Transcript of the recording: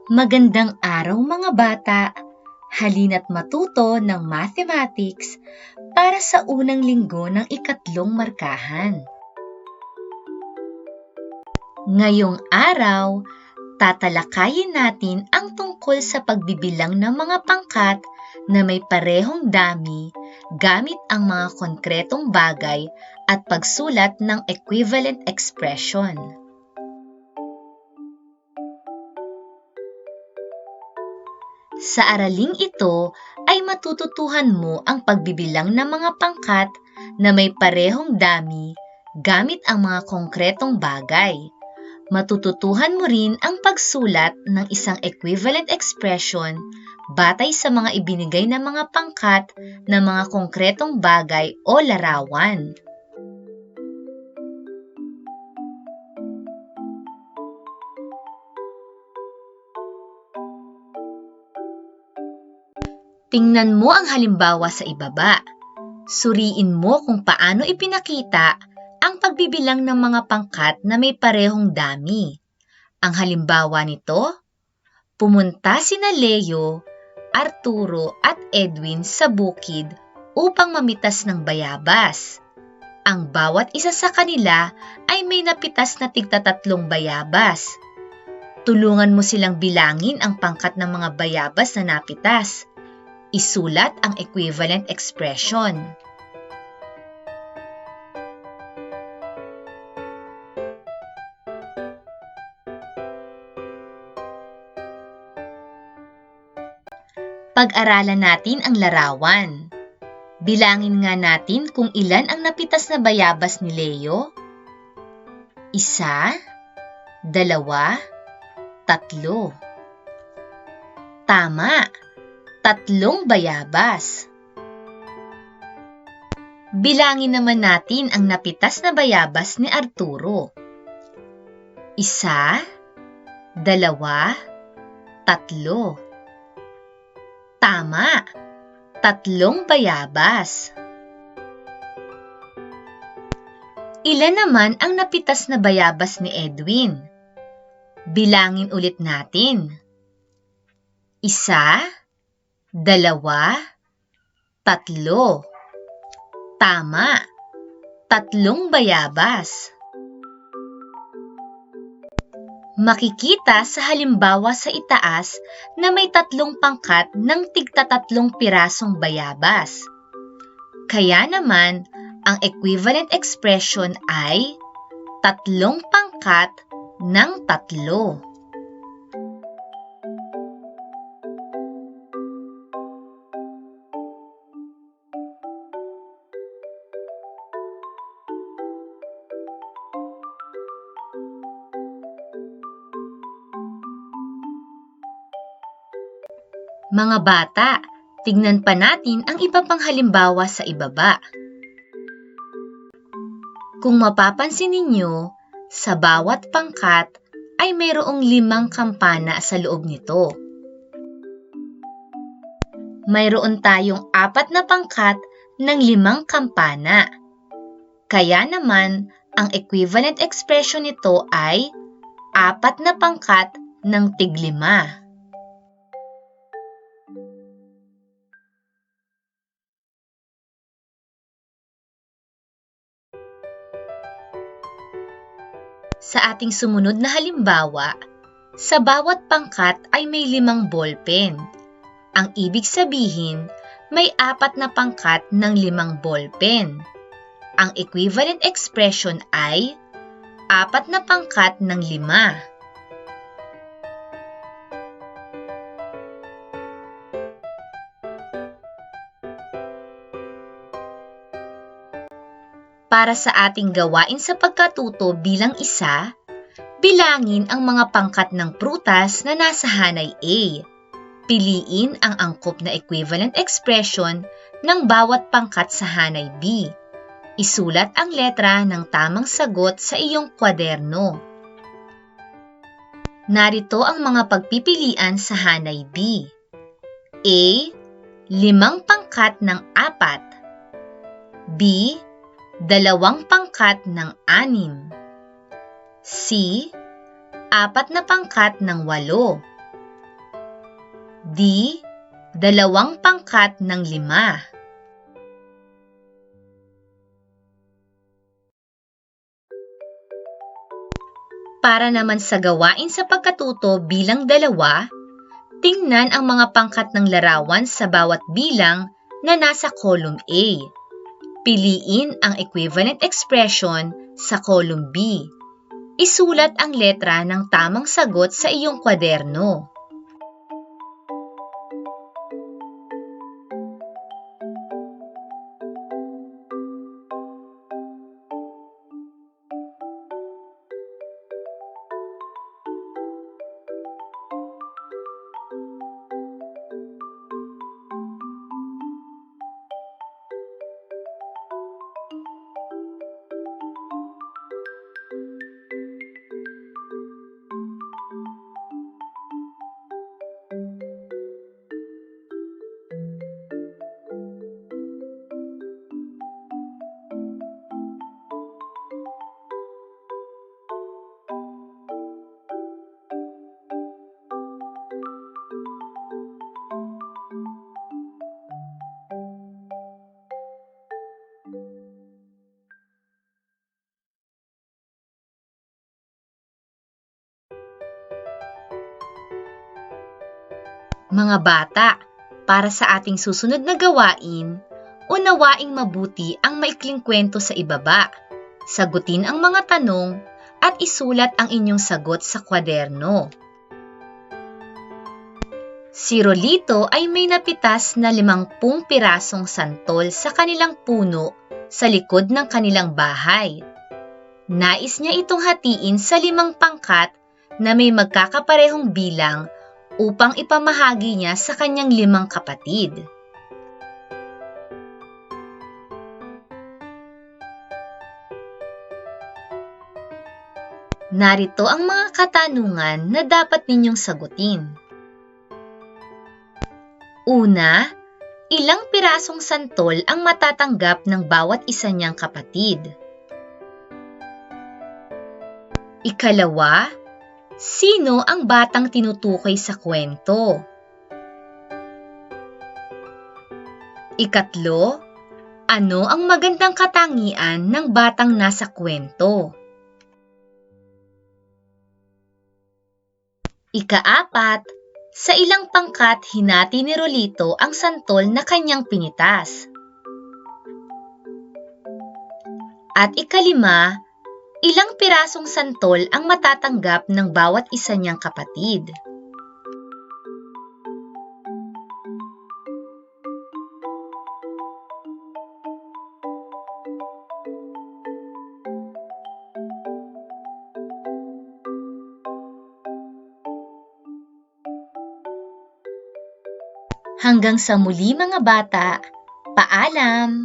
Magandang araw mga bata! Halina't matuto ng mathematics para sa unang linggo ng ikatlong markahan. Ngayong araw, tatalakayin natin ang tungkol sa pagbibilang ng mga pangkat na may parehong dami gamit ang mga konkretong bagay at pagsulat ng equivalent expression. Sa araling ito ay matututuhan mo ang pagbibilang ng mga pangkat na may parehong dami gamit ang mga konkretong bagay. Matututuhan mo rin ang pagsulat ng isang equivalent expression batay sa mga ibinigay na mga pangkat na mga konkretong bagay o larawan. Tingnan mo ang halimbawa sa ibaba. Suriin mo kung paano ipinakita ang pagbibilang ng mga pangkat na may parehong dami. Ang halimbawa nito, pumunta sina Leo, Arturo at Edwin sa bukid upang mamitas ng bayabas. Ang bawat isa sa kanila ay may napitas na tigtatatlong bayabas. Tulungan mo silang bilangin ang pangkat ng mga bayabas na napitas. Isulat ang equivalent expression. Pag-aralan natin ang larawan. Bilangin nga natin kung ilan ang napitas na bayabas ni Leo. 1, 2, 3. Tama! 3 bayabas. Bilangin naman natin ang napitas na bayabas ni Arturo. 1, 2, 3. Tama! 3 bayabas. Ilan naman ang napitas na bayabas ni Edwin? Bilangin ulit natin. 1, 2, 3. Tama! 3 bayabas. Makikita sa halimbawa sa itaas na may 3 pangkat ng tigtatatlong pirasong bayabas. Kaya naman, ang equivalent expression ay 3 pangkat ng 3. Mga bata, tignan pa natin ang iba pang halimbawa sa ibaba. Kung mapapansin ninyo, sa bawat pangkat ay mayroong 5 kampana sa loob nito. Mayroon tayong 4 na pangkat ng 5 kampana. Kaya naman, ang equivalent expression nito ay 4 na pangkat ng tig-5. Sa ating sumunod na halimbawa, sa bawat pangkat ay may 5 ballpen. Ang ibig sabihin, may 4 na pangkat ng 5 ballpen. Ang equivalent expression ay 4 na pangkat ng 5. Para sa ating gawain sa pagkatuto bilang isa, bilangin ang mga pangkat ng prutas na nasa hanay A. Piliin ang angkop na equivalent expression ng bawat pangkat sa hanay B. Isulat ang letra ng tamang sagot sa iyong kwaderno. Narito ang mga pagpipilian sa hanay B. A. 5 pangkat ng 4. B. 2 pangkat ng 6. C. 4 na pangkat ng 8. D. 2 pangkat ng 5. Para naman sa gawain sa pagkatuto bilang 2, tingnan ang mga pangkat ng larawan sa bawat bilang na nasa column A. Piliin ang equivalent expression sa column B. Isulat ang letra ng tamang sagot sa iyong kwaderno. Mga bata, para sa ating susunod na gawain, unawaing mabuti ang maikling kwento sa ibaba. Sagutin ang mga tanong at isulat ang inyong sagot sa kwaderno. Si Rolito ay may napitas na 50 pirasong santol sa kanilang puno sa likod ng kanilang bahay. Nais niya itong hatiin sa 5 pangkat na may magkakaparehong bilang upang ipamahagi niya sa kanyang 5 kapatid. Narito ang mga katanungan na dapat ninyong sagutin. Una, ilang pirasong santol ang matatanggap ng bawat isa niyang kapatid? Ikalawa, sino ang batang tinutukoy sa kwento? Ikatlo, ano ang magandang katangian ng batang nasa kwento? Ikaapat, sa ilang pangkat hinati ni Rolito ang santol na kanyang pinitas? At ikalima, ilang pirasong santol ang matatanggap ng bawat isa niyang kapatid? Hanggang sa muli mga bata, paalam!